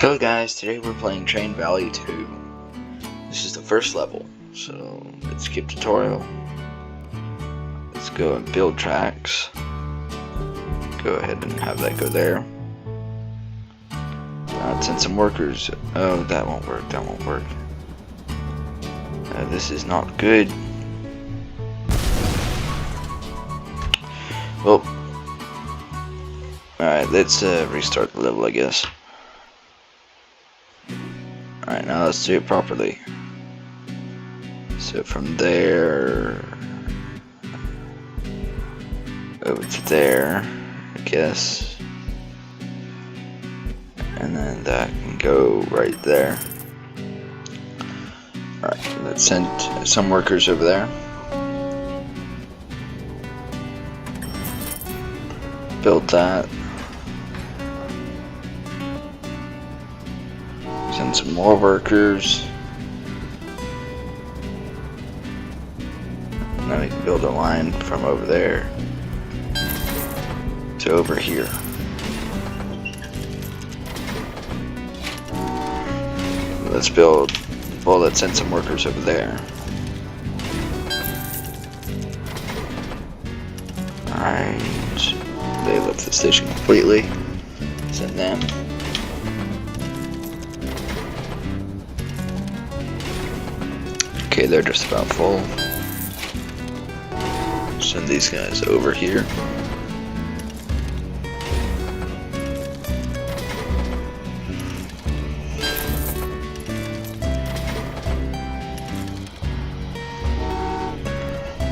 Hello guys, today we're playing Train Valley 2. This is the first level, so let's skip tutorial. Let's go and build tracks. Go ahead and have that go there. Let's send some workers. Oh, that won't work, that won't work. This is not good. Well, alright, let's restart the level, I guess. Alright, now let's do it properly. So from there over to there, I guess. And then that can go right there. Alright, let's send some workers over there. Build that. Send some more workers. And then we can build a line from over there to over here. Let's build, well, let's send some workers over there. Alright, they left the station completely. Send them. Okay, they're just about full. Send these guys over here.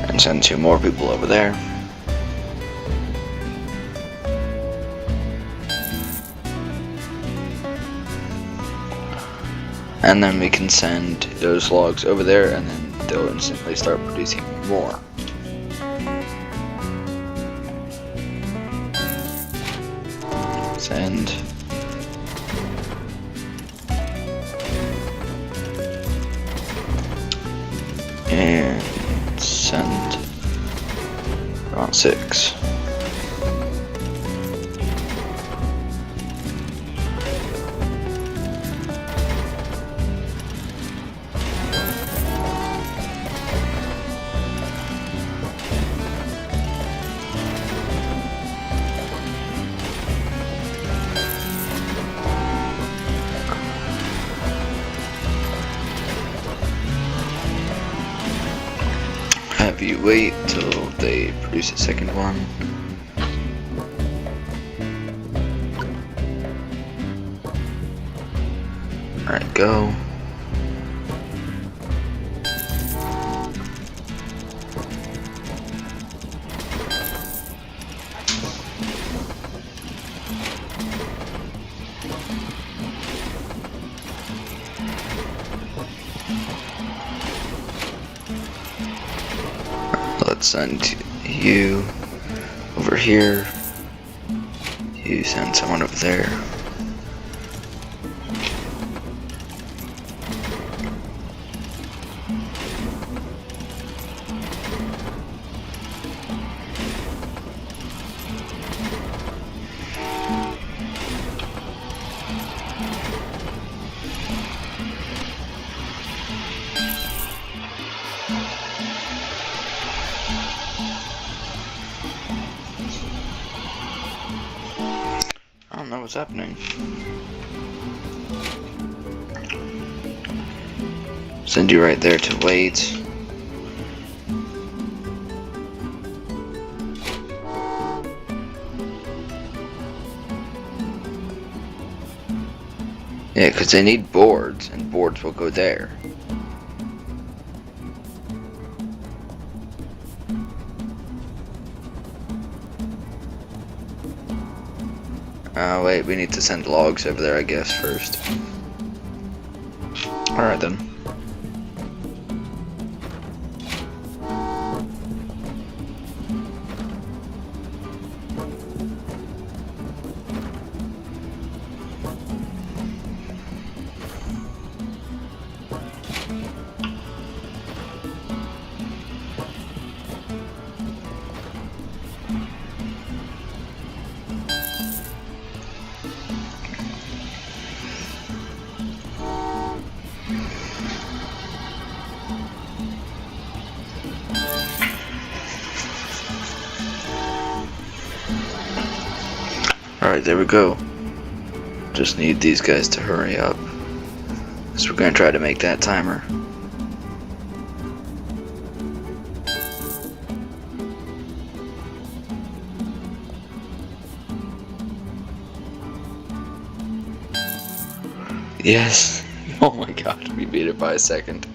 And send two more people over there. And then we can send those logs over there, and then they'll instantly start producing more. Send. And send. On 6. Have you wait till they produce a second one. Alright, go. Let's send you over here. You send someone over there. I don't know what's happening. Send you right there to wait. Yeah, because they need boards, and boards will go there. Wait, we need to send logs over there, I guess, first. Alright then. Alright, there we go. Just need these guys to hurry up. So we're gonna try to make that timer. Yes! Oh my god, we beat it by a second.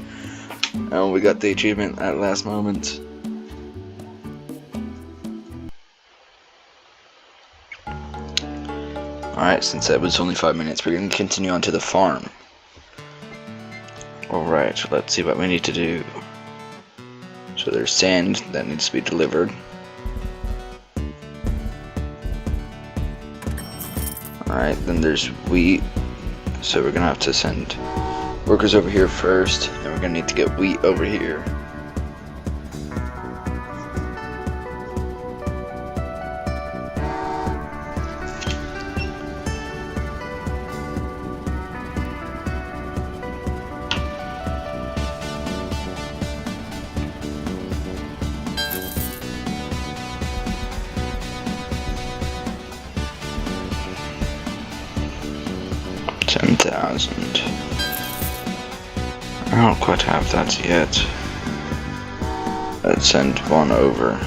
And we got the achievement at last moment. Alright, since that was only 5 minutes, we're going to continue on to the farm. Alright, so let's see what we need to do. So there's sand that needs to be delivered. Alright, then there's wheat. So we're going to have to send workers over here first, and we're going to need to get wheat over here. I don't quite have that yet. Let's send one over.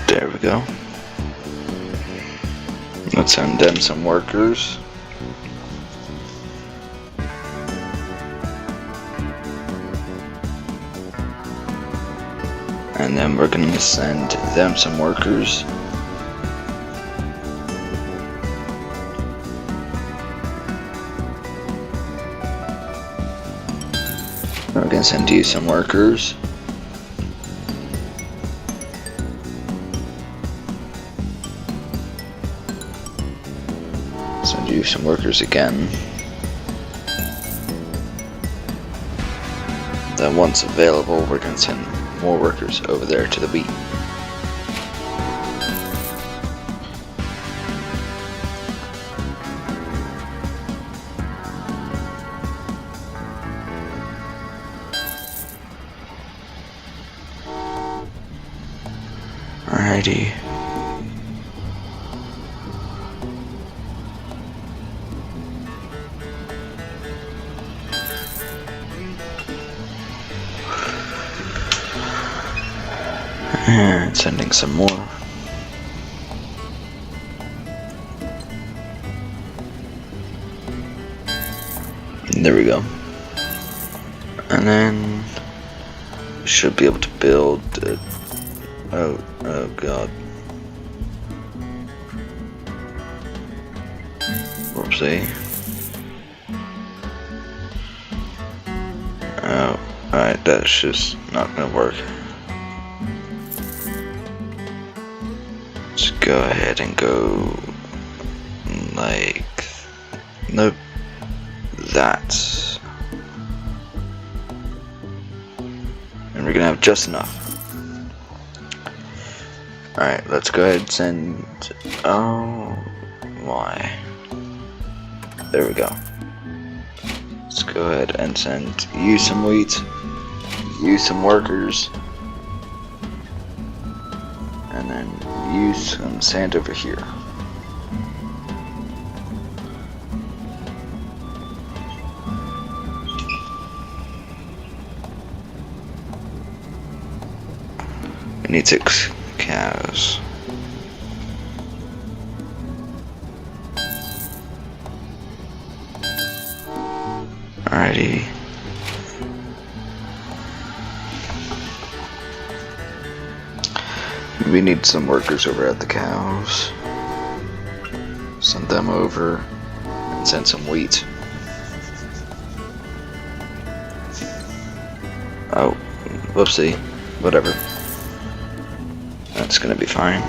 There we go. Let's send them some workers. And then we're going to send them some workers. We're going to send you some workers. Send you some workers again. Then once available, we're going to send more workers over there to the wheat. Alrighty. And sending some more. There we go. And then we should be able to build oh god. Whoopsie. Oh, alright, that's just not gonna work. Let's go ahead and go like nope, that, and we're gonna have just enough. Alright, let's go ahead and send, oh my, there we go. Let's go ahead and send you some wheat, you some workers, and then use some sand over here. We need 6 cows. Alrighty. We need some workers over at the cows. Send them over and send some wheat. Oh, whoopsie. Whatever. That's gonna be fine.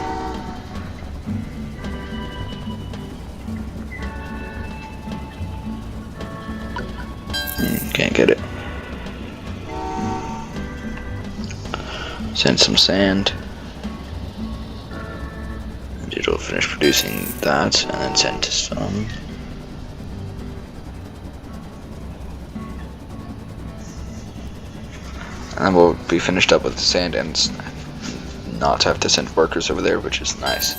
Can't get it. Send some sand. And it'll finish producing that, and then send to some. And then we'll be finished up with the sand and not have to send workers over there, which is nice.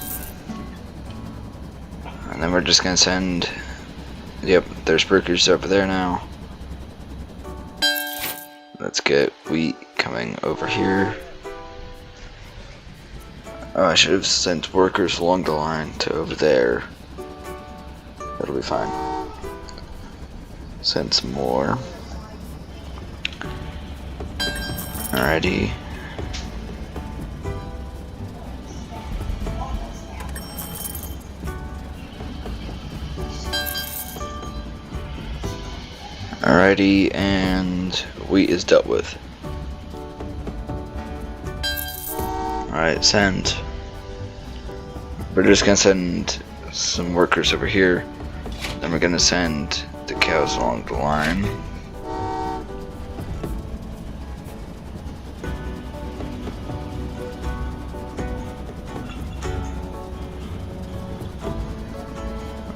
And then we're just gonna send, yep, there's workers over there now. Let's get wheat coming over here. Oh, I should have sent workers along the line to over there. That'll be fine. Send some more. Alrighty. Alrighty, and wheat is dealt with. Alright, send. We're just gonna send some workers over here. Then we're gonna send the cows along the line.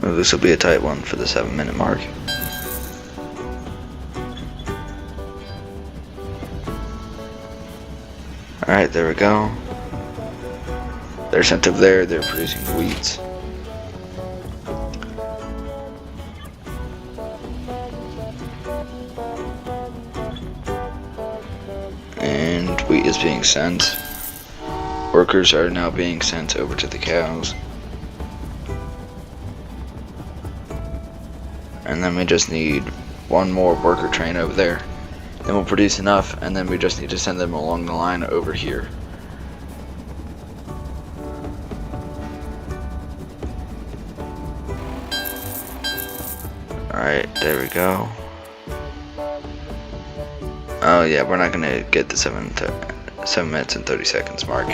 Oh, this will be a tight one for the 7-minute mark. Alright, there we go. They're sent over there, they're producing wheat. And wheat is being sent. Workers are now being sent over to the cows. And then we just need one more worker train over there. Then we'll produce enough, and then we just need to send them along the line over here. Alright, there we go. Oh yeah, we're not gonna get the 7 minutes and 30 seconds mark.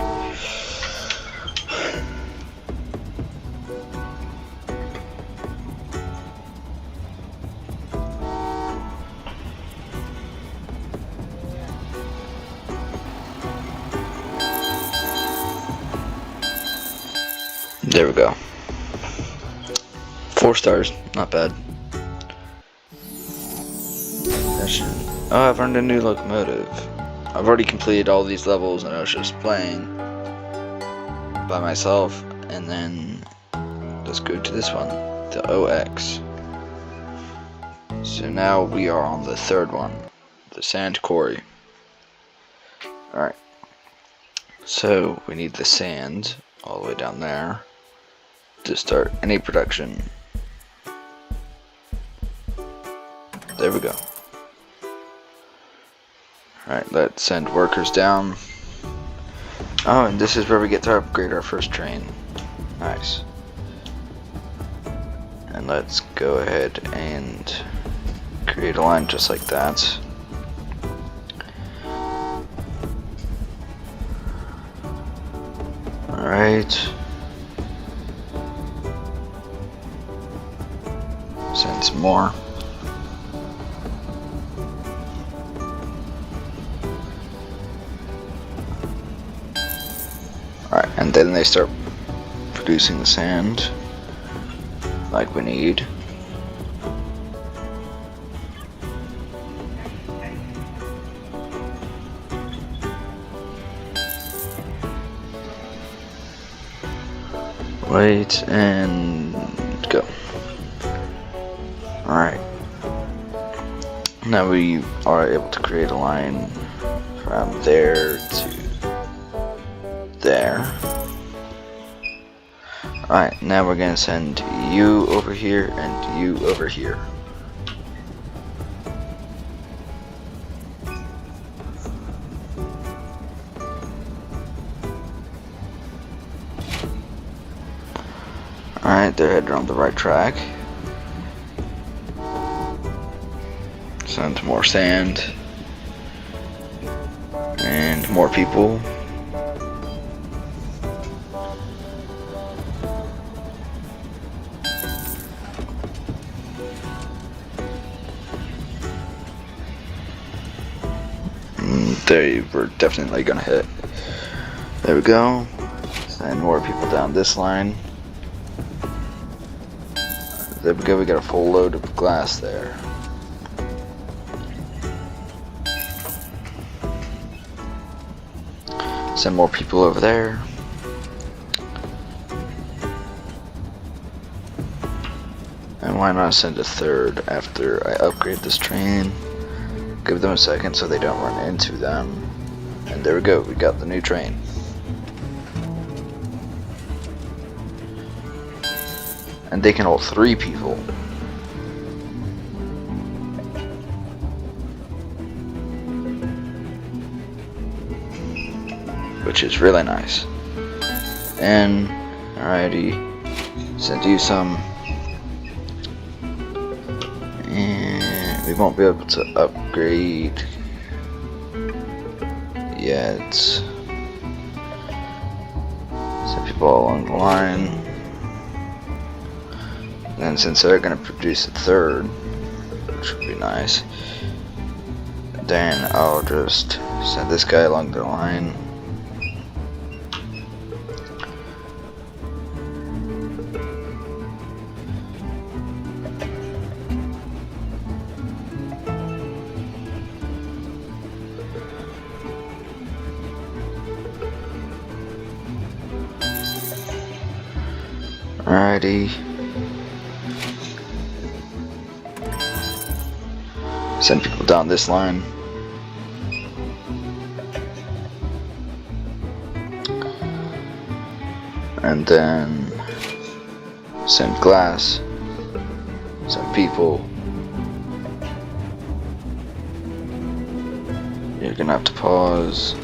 There we go. 4 stars, not bad. Oh, I've earned a new locomotive. I've already completed all these levels and I was just playing by myself. And then let's go to this one, the OX. So now we are on the 3rd one, the sand quarry. Alright. So we need the sand all the way down there to start any production. There we go. Alright, let's send workers down. Oh, and this is where we get to upgrade our first train. Nice. And let's go ahead and create a line just like that. Alright. Send some more. Alright, and then they start producing the sand like we need. Wait and go. Alright. Now we are able to create a line from there to there. Alright, now we're gonna send you over here and you over here. Alright, they're headed on the right track. Send more sand. And more people. They were definitely gonna hit. There we go. Send more people down this line. There we go, we got a full load of glass there. Send more people over there. And why not send a third after I upgrade this train? Give them a second so they don't run into them. And there we go, we got the new train. And they can hold 3 people. Which is really nice. And alrighty, send you some. And we won't be able to upgrade yet. Send people all along the line. And since they're gonna produce a third, which would be nice, then I'll just send this guy along the line. Alrighty. Send people down this line. And then send glass. Send people. You're gonna have to pause.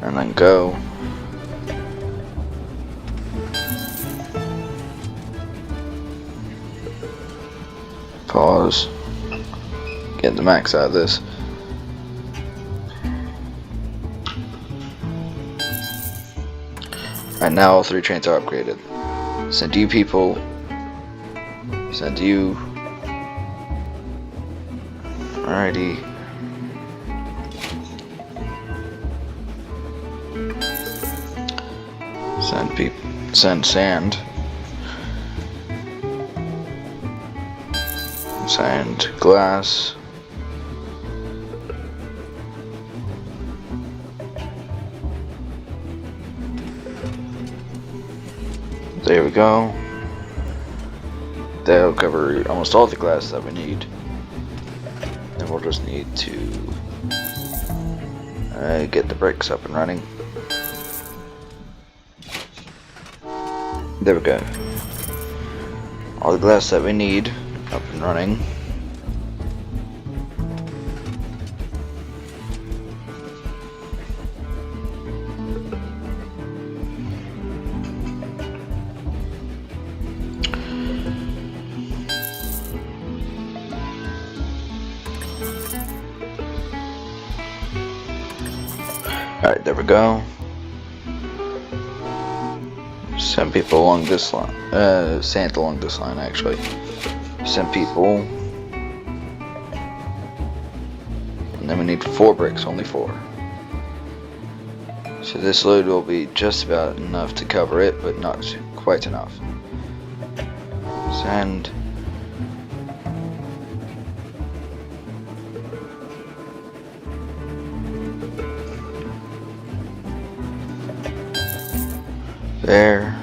And then go. Pause. Get the max out of this. And now all 3 trains are upgraded. Send you people. Send you. Alrighty. Send people. Send sand. Sand glass. There we go. That'll cover almost all the glass that we need. And we'll just need to get the brakes up and running. There we go. All the glass that we need up and running. Alright, there we go. Send people along this line. Sand along this line, actually. Send people. And then we need 4 bricks, only 4. So this load will be just about enough to cover it, but not quite enough. Sand. There.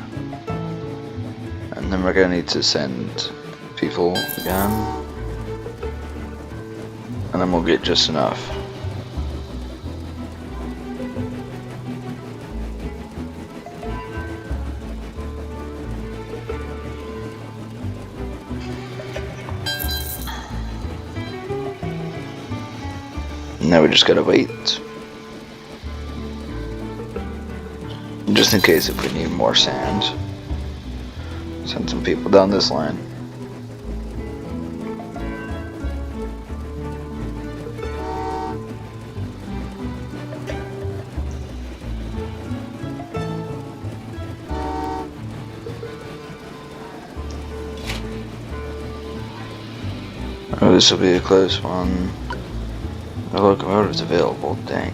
And then we're gonna need to send people again. And then we'll get just enough. Now we just gotta wait. Just in case if we need more sand. Send some people down this line. Oh, this will be a close one. The locomotive's available, dang.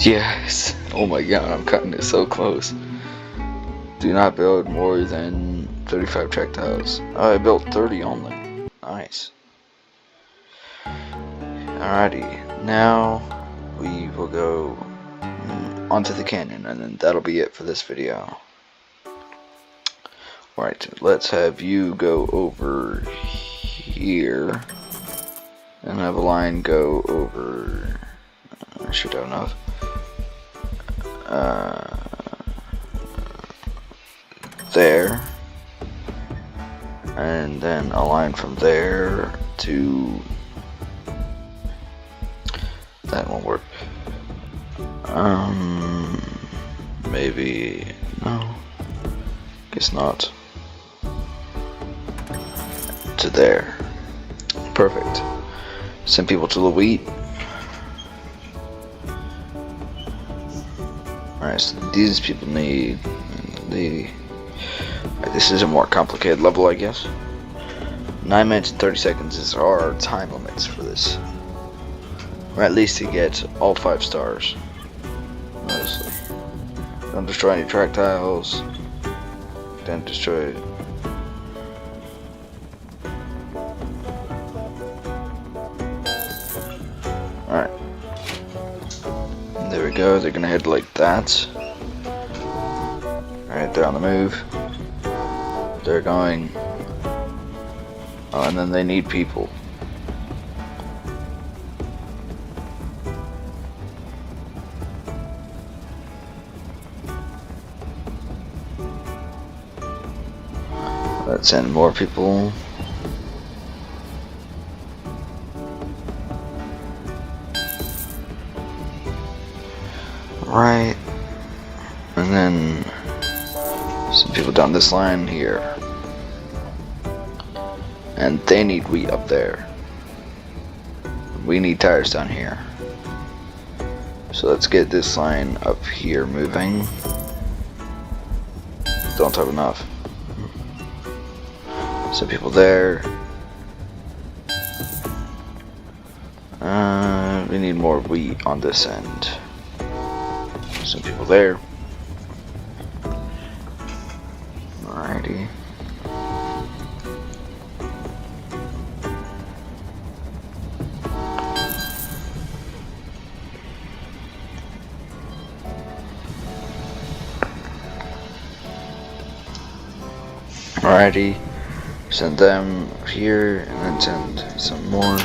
Yes! Oh my god, I'm cutting it so close. Do not build more than 35 track tiles. Oh, I built 30 only. Nice. Alrighty, now we will go onto the canyon, and then that'll be it for this video. Alright, let's have you go over here, and have a line go over, I should have enough, there, and then a line from there to, that won't work, maybe, no, guess not, to there. Perfect. Send people to the wheat. Alright, so these people need this is a more complicated level, I guess. 9 minutes and 30 seconds is our time limits for this. Or at least to get all 5 stars. Honestly. Don't destroy any track tiles. Don't destroy. Alright. There we go, they're gonna head like that. Alright, they're on the move. They're going. Oh, and then they need people. Let's send more people. Right. And then some people down this line here. And they need wheat up there. We need tires down here. So let's get this line up here moving. Don't have enough. Some people there. We need more wheat on this end. Some people there. Alrighty. Alrighty. Send them here and then send some more.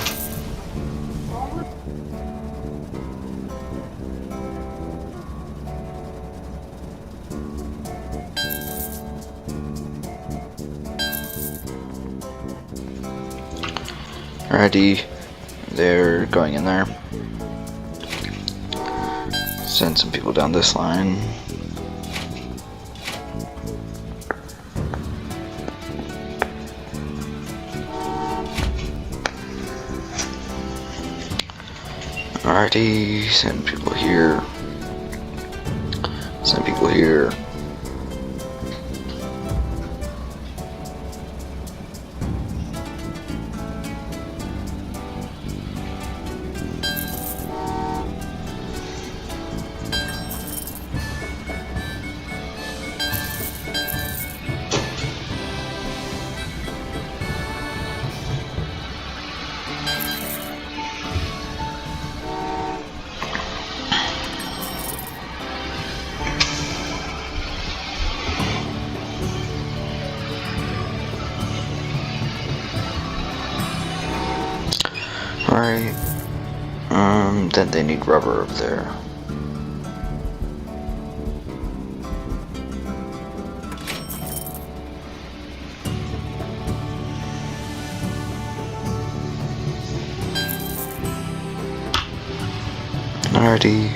Alrighty, they're going in there. Send some people down this line. Alrighty, send people here. Send people here. Right. Then they need rubber up there. Alrighty.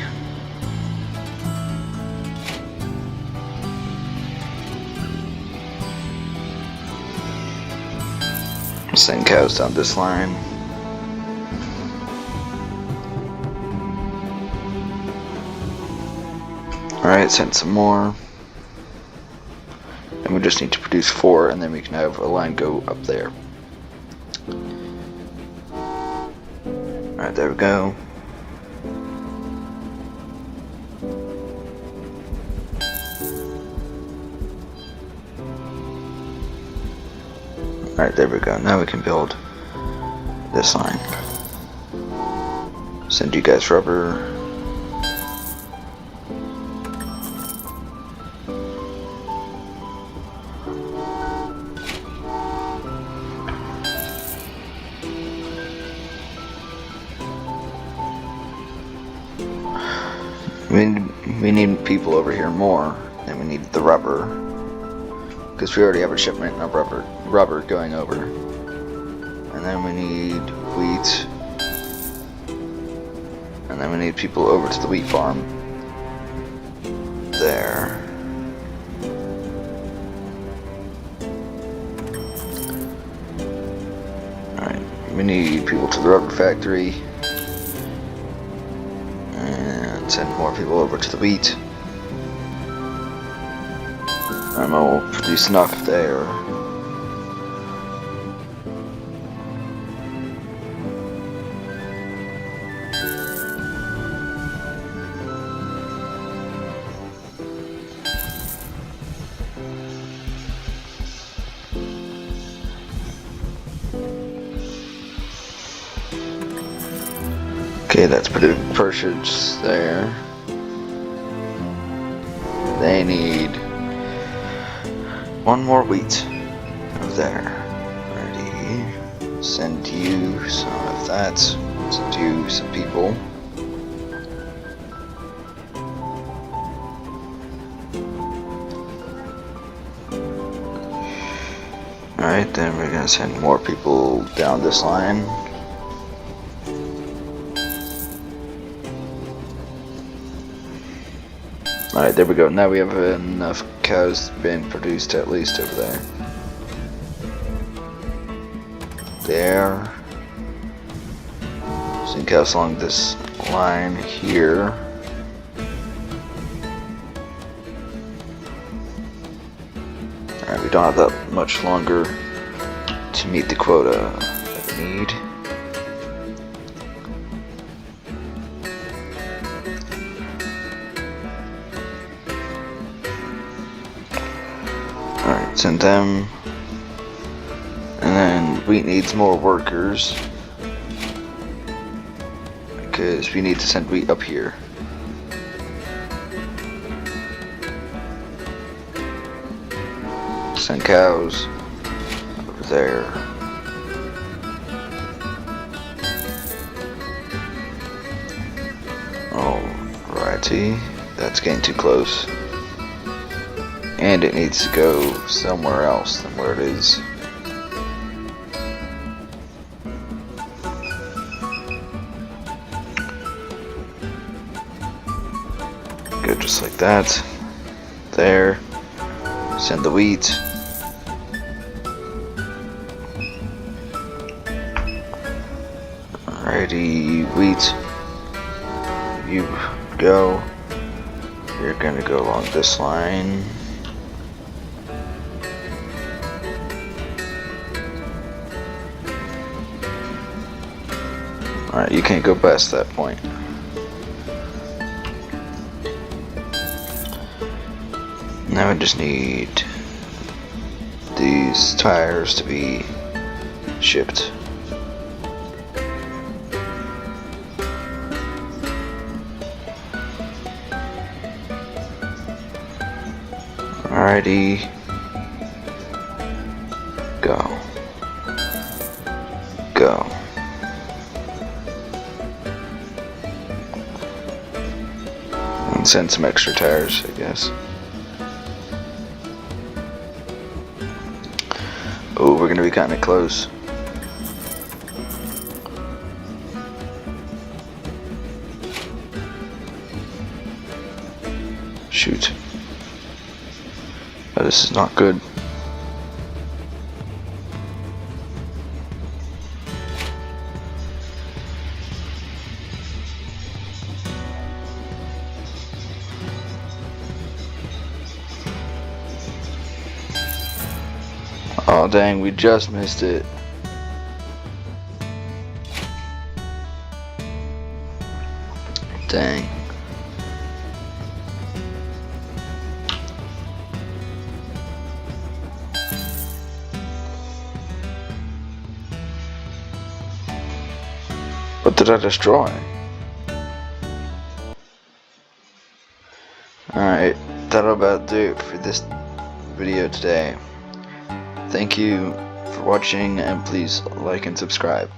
Send cows down this line. Alright, send some more. just need to produce 4, and then we can have a line go up there. Alright, there we go. Alright, there we go. Now we can build this line. Send you guys rubber. We need people over here more, and we need the rubber, because we already have a shipment of rubber going over. And then we need wheat, and then we need people over to the wheat farm. There. Alright, we need people to the rubber factory. Send more people over to the wheat. And we'll produce enough there. Okay, that's purchased there. They need 1 more wheat over there. Ready. Send you some of that. Send you some people. Alright, then we're gonna send more people down this line. Alright, there we go. Now we have enough cows being produced at least over there. There. Send cows along this line here. Alright, we don't have that much longer to meet the quota that we need. Alright, send them. And then wheat needs more workers, because we need to send wheat up here. Send cows over there. Alrighty, that's getting too close. And it needs to go somewhere else than where it is. Go just like that. There. Send the wheat. Alrighty, wheat. You go. You're gonna go along this line. Alright, you can't go past that point. Now I just need these tires to be shipped. Alrighty. Go. Go. And send some extra tires, I guess. Oh, we're gonna be kinda close. Shoot. Oh, this is not good. Oh dang, we just missed it. Dang. What did I destroy? Alright, that'll about do it for this video today. Thank you for watching, and please like and subscribe.